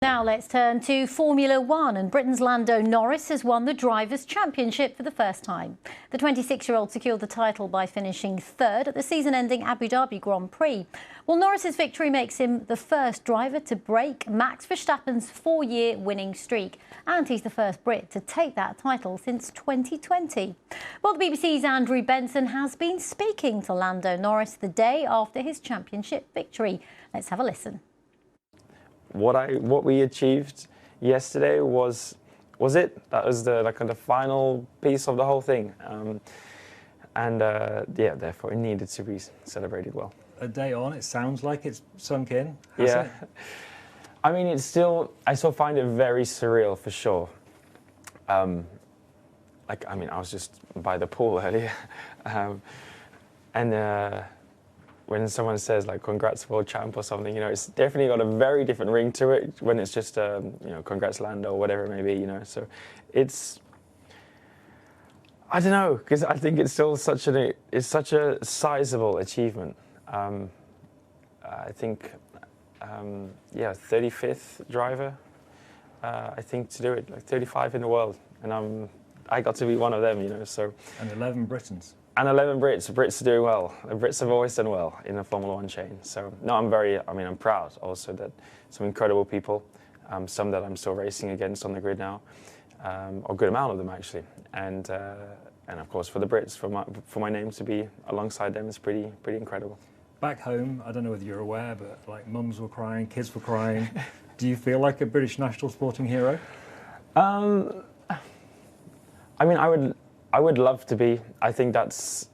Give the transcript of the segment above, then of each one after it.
Now let's turn to Formula One, and Britain's Lando Norris has won the Drivers' Championship for the first time. The 26-year-old secured the title by finishing third at the season-ending Abu Dhabi Grand Prix. Well, Norris's victory makes him the first driver to break Max Verstappen's 4-year winning streak, and he's the first Brit to take that title since 2020. Well, the BBC's Andrew Benson has been speaking to Lando Norris the day after his championship victory. Let's have a listen. What we achieved yesterday was it. That was the final piece of the whole thing, yeah, therefore it needed to be celebrated well. A day on, it sounds like it's sunk in. Yeah, I mean, it's still. I still find it very surreal for sure. I was just by the pool earlier, when someone says like "Congrats world champ" or something, it's definitely got a very different ring to it when it's just "Congrats Lando" or whatever it may be, So it's, I don't know, because I think it's still such a sizable achievement. I think 35th driver, I think, to do it, like 35 in the world, and I got to be one of them, So. And 11 Britons. And 11 Brits. Brits are doing well. The Brits have always done well in the Formula One chain. So, no, I'm proud also that some incredible people, some that I'm still racing against on the grid now, a good amount of them actually. And of course for the Brits, for my name to be alongside them is pretty incredible. Back home, I don't know whether you're aware, but like mums were crying, kids were crying. Do you feel like a British national sporting hero? I would love to be. I think that's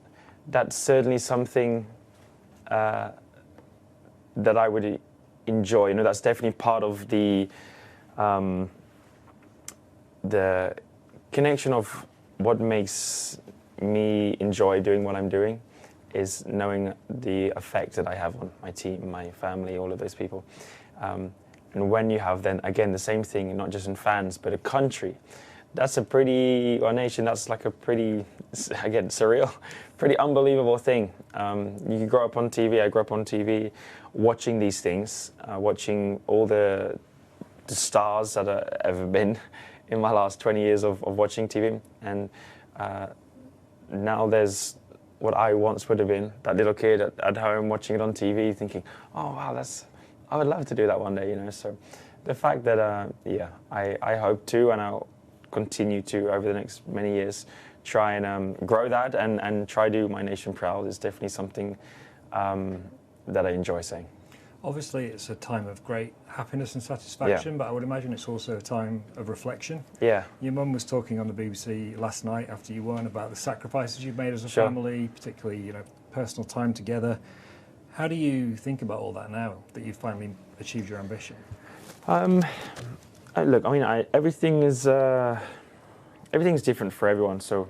certainly something that I would enjoy. That's definitely part of the connection of what makes me enjoy doing what I'm doing, is knowing the effect that I have on my team, my family, all of those people. And when you have then again the same thing, not just in fans but a country. That's a nation, that's like a pretty, again, surreal, pretty unbelievable thing. You grow up on TV, I grew up on TV, watching these things, watching all the stars that have ever been in my last 20 years of watching TV. And now there's what I once would have been, that little kid at home watching it on TV thinking, oh wow, I would love to do that one day, So the fact that, I hope to, and I'll continue to over the next many years try and grow that and try to do my nation proud is definitely something that I enjoy saying. Obviously it's a time of great happiness and satisfaction, yeah. But I would imagine it's also a time of reflection. Yeah. Your mum was talking on the BBC last night after you won about the sacrifices you've made as a Sure. family, particularly personal time together. How do you think about all that now that you've finally achieved your ambition? Look, everything's different for everyone. So,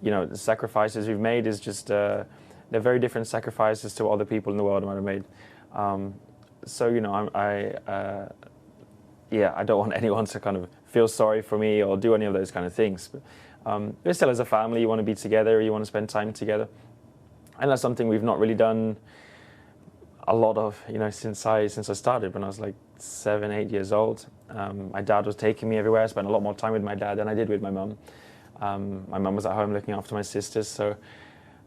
the sacrifices we've made is just they're very different sacrifices to what other people in the world might have made. I don't want anyone to kind of feel sorry for me or do any of those kind of things. But still, as a family, you want to be together, you want to spend time together, and that's something we've not really done a lot of, since I started when I was like 7, 8 years old. My dad was taking me everywhere. I spent a lot more time with my dad than I did with my mum. My mum was at home looking after my sisters. So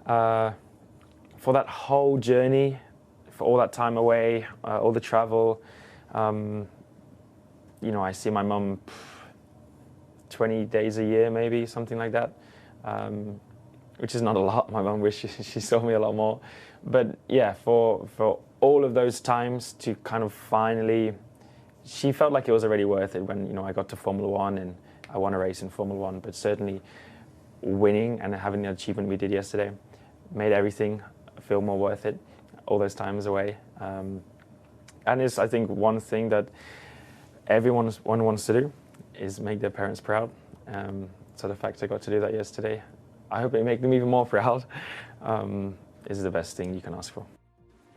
for that whole journey, for all that time away, all the travel, I see my mum 20 days a year, maybe, something like that, which is not a lot. My mum wishes she saw me a lot more. But yeah, for all of those times to kind of finally, she felt like it was already worth it when, I got to Formula One and I won a race in Formula One. But certainly winning and having the achievement we did yesterday made everything feel more worth it, all those times away. And it's, I think, one thing that everyone wants to do is make their parents proud. So the fact I got to do that yesterday, I hope it make them even more proud, is the best thing you can ask for.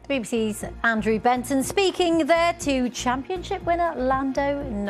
The BBC's Andrew Benson speaking there to championship winner Lando Norris.